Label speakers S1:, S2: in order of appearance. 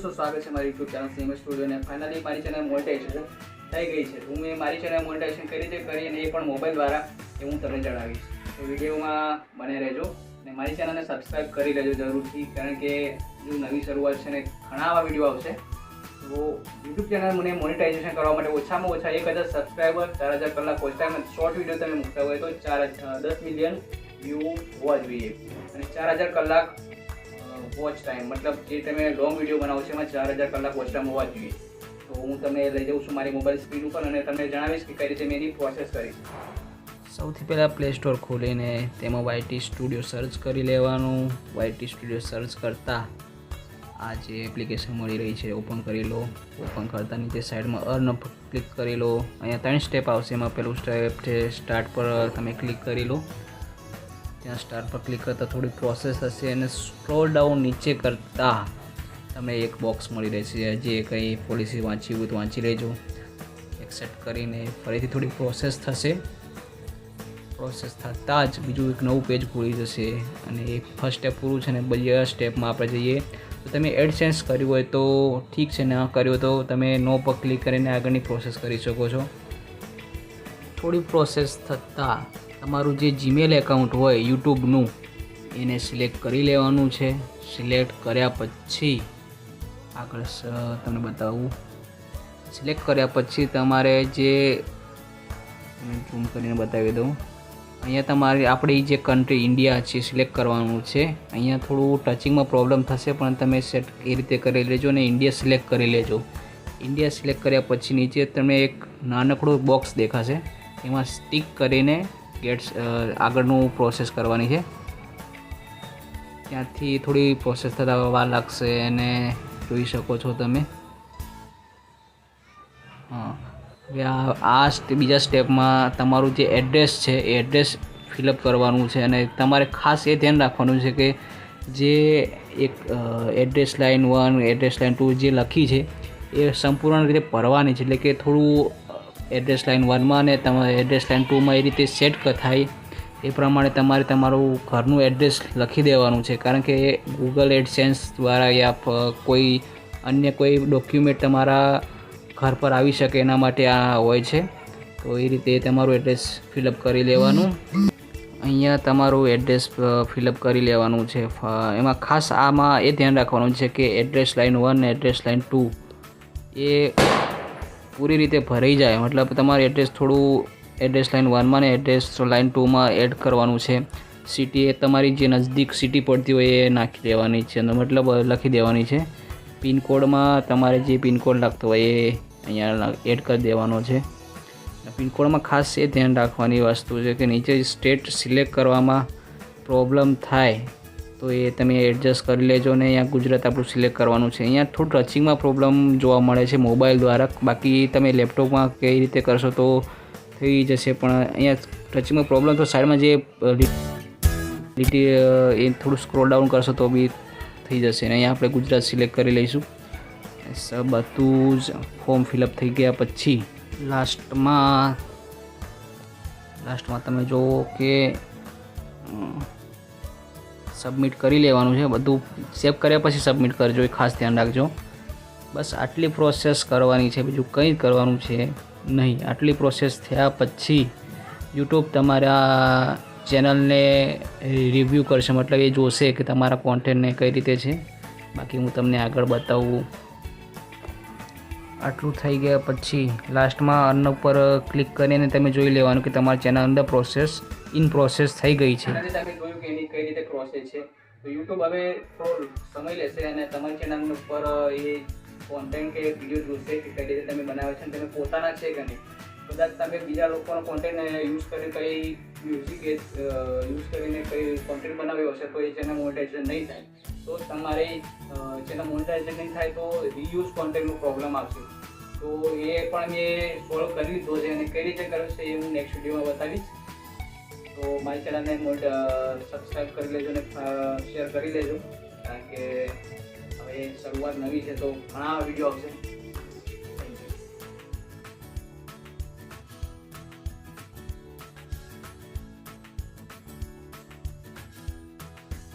S1: दोस्तों स्वागत है मारी यूट्यूब चैनल सीएमएस स्टूडियो ने फाइनली मारी चैनल मोनेटाइजेशन થઈ ગઈ છે। હું મેં મારી ચેનલ મોનેટાઇઝેશન કરી છે કરી અને એ પણ મોબાઈલ દ્વારા એ હું તમને જણાવીશ। તો વિડીયોમાં બને રહેજો અને મારી ચેનલને સબસ્ક્રાઇબ કરી લેજો જરૂરથી, કારણ કે જો નવી શરૂઆત છે ને ઘણા આવા વિડીયો આવશે। તો યુટ્યુબ ચેનલ મને મોનેટાઇઝેશન કરવા માટે ઓછામાં ઓછા 1000 સબસ્ક્રાઈબર, 4000 કલાક વોચ ટાઈમ અને શોર્ટ વિડીયો તમે મૂકતા હોય તો 10 મિલિયન વ્યૂ હોવા જોઈએ અને 4000 કલાક વોચ ટાઈમ, મતલબ જે તમે લોંગ વિડીયો બનાવો છો એમાં 4000 કલાક વોચ ટાઈમ હોવા જોઈએ। તો હું તમને લઈ જાઉં છું મારી મોબાઈલ સ્ક્રીન ઉપર અને તમને જણાવીશ કે કઈ રીતે મેં એની પ્રોસેસ કરી। સૌથી પહેલાં પ્લે સ્ટોર ખોલીને તેમાં YT સ્ટુડિયો સર્ચ કરી લેવાનું। YT સ્ટુડિયો સર્ચ કરતાં આ જે એપ્લિકેશન મળી રહી છે ઓપન કરી લો। ઓપન કરતાં નીચે સાઈડમાં અર્ન ક્લિક કરી લો। અહીંયા 3 સ્ટેપ આવશે, એમાં પહેલું સ્ટેપ છે સ્ટાર્ટ પર તમે ક્લિક કરી લો। ત્યાં સ્ટાર્ટ પર ક્લિક કરતાં થોડી પ્રોસેસ થશે અને સ્ક્રોલ ડાઉન નીચે કરતાં તમને એક બોક્સ મળી રહેશે, જે કંઈ પોલિસી વાંચી હોય તો વાંચી લેજો। એક્સેપ્ટ કરીને ફરીથી થોડી પ્રોસેસ થશે। પ્રોસેસ થતાં જ બીજું એક નવું પેજ ખુલી જશે અને એક ફર્સ્ટ સ્ટેપ પૂરું છે ને બીજા સ્ટેપમાં આપણે જઈએ તો તમે એડસેન્સ કર્યું હોય તો ઠીક છે, ના કર્યું તો તમે નો પર ક્લિક કરીને આગળની પ્રોસેસ કરી શકો છો। થોડી પ્રોસેસ થતાં તમારું જે જીમેલ એકાઉન્ટ હોય યુટ્યુબનું એને સિલેક્ટ કરી લેવાનું છે। સિલેક્ટ કર્યા પછી આગળ તમને બતાવું, સિલેક્ટ કર્યા પછી તમારે જે ઝૂમ કરીને બતાવી દઉં, અહીંયા તમારે આપણી જે કન્ટ્રી ઇન્ડિયા છે સિલેક્ટ કરવાનું છે। અહીંયા થોડું ટચિંગમાં પ્રોબ્લેમ થશે પણ તમે સેટ એ રીતે કરી લેજો અને ઇન્ડિયા સિલેક્ટ કરી લેજો। ઇન્ડિયા સિલેક્ટ કર્યા પછી નીચે તમને એક નાનકડું બોક્સ દેખાશે, એમાં સ્ટિક કરીને આગળનું પ્રોસેસ કરવાની છે। ત્યાંથી થોડી પ્રોસેસ થતાં વાર લાગશે અને જોઈ શકો છો તમે। હવે આ બીજા સ્ટેપમાં તમારું જે એડ્રેસ છે એ એડ્રેસ ફિલઅપ કરવાનું છે અને તમારે ખાસ એ ધ્યાન રાખવાનું છે કે જે એક એડ્રેસ લાઇન 1 એડ્રેસ લાઇન 2 જે લખી છે એ સંપૂર્ણ રીતે ભરવાની છે, એટલે કે થોડું એડ્રેસ લાઇન 1માં અને તમારે એડ્રેસ લાઇન 2માં એ રીતે સેટ થાય એ પ્રમાણે તમારે તમારું ઘરનું એડ્રેસ લખી દેવાનું છે, કારણ કે ગૂગલ એડસેન્સ દ્વારા યા કોઈ અન્ય કોઈ ડોક્યુમેન્ટ તમારા ઘર પર આવી શકે એના માટે આ હોય છે। તો એ રીતે તમારું એડ્રેસ ફિલઅપ કરી લેવાનું। અહીંયા તમારું એડ્રેસ ફિલઅપ કરી લેવાનું છે। એમાં ખાસ આમાં એ ધ્યાન રાખવાનું છે કે એડ્રેસ લાઇન 1 અને એડ્રેસ લાઇન 2 એ પૂરી રીતે ભરાઈ જાય, મતલબ તમારું એડ્રેસ થોડું એડ્રેસ લાઇન 1માં ને એડ્રેસ લાઇન 2માં એડ કરવાનું છે। સિટી એ તમારી જે નજદીક સિટી પડતી હોય એ નાખી દેવાની છે, મતલબ લખી દેવાની છે। પિનકોડમાં તમારે જે પિનકોડ લાગતો હોય એ અહીંયા એડ કરી દેવાનો છે। પિનકોડમાં ખાસ એ ધ્યાન રાખવાની વસ્તુ છે કે નીચે સ્ટેટ સિલેક્ટ કરવામાં પ્રોબ્લેમ થાય તો એ તમે એડજસ્ટ કરી લેજો ને અહીંયા ગુજરાત આપણું સિલેક્ટ કરવાનું છે। અહીંયા થોડું ટચિંગમાં પ્રોબ્લેમ જોવા મળે છે મોબાઈલ દ્વારા, બાકી તમે લેપટોપમાં કઈ રીતે કરશો તો થઈ જશે, પણ અહીંયા ટચિંગમાં પ્રોબ્લેમ તો સાઈડમાં જે લીટી એ થોડું સ્ક્રોલ ડાઉન કરશો તો બી થઈ જશે ને અહીંયા આપણે ગુજરાત સિલેક્ટ કરી લઈશું। બધું જ ફોર્મ ફિલઅપ થઈ ગયા પછી લાસ્ટમાં તમે જુઓ કે સબમિટ કરી લેવાનું છે। બધું સેવ કર્યા પછી સબમિટ કરજો, એ ખાસ ધ્યાન રાખજો। બસ આટલી પ્રોસેસ કરવાની છે, બીજું કંઈ કરવાનું છે નહીં। આટલી પ્રોસેસ થયા પછી યુટ્યુબ તમારા ચેનલને રિવ્યૂ કરશે, મતલબ એ જોશે કે તમારા કોન્ટેન્ટને કઈ રીતે છે। બાકી હું તમને આગળ બતાવું। આટલું થઈ ગયા પછી લાસ્ટમાં અર્ન ઉપર ક્લિક કરીને તમે જોઈ લેવાનું કે તમારી ચેનલ અંદર ઇન પ્રોસેસ થઈ ગઈ છે। તમે જોયું કે એની કઈ રીતે પ્રોસેસ છે, તો યુટ્યુબ હવે થોડો સમય લેશે અને તમારી ચેનલ ઉપર એ કોન્ટેન્ટ કે વિડીયો જોશે કે કઈ રીતે તમે બનાવે છે, તમે પોતાના છે કે નહીં। કદાચ તમે બીજા લોકોનો કોન્ટેન્ટ યુઝ કરીને કંઈ મ્યુઝિક યુઝ કરીને કંઈ કોન્ટેન્ટ બનાવ્યો હશે તો એ ચેનલ મોનેટાઇઝેશન નહીં થાય। તો તમારે ચેનલ મોનેટાઇઝેશન નહીં થાય તો રીયુઝ કોન્ટેન્ટનો પ્રોબ્લેમ આવશે। તો એ પણ મેં સોલ્વ કરી લીધો છે અને કઈ રીતે કર્યો છે એ હું નેક્સ્ટ વિડીયોમાં બતાવીશ। તો મારી ચેનલને સબસ્ક્રાઈબ કરી લેજો અને શેર કરી લેજો, કારણ કે હવે શરૂઆત નવી છે તો ઘણા વિડીયો આવશે।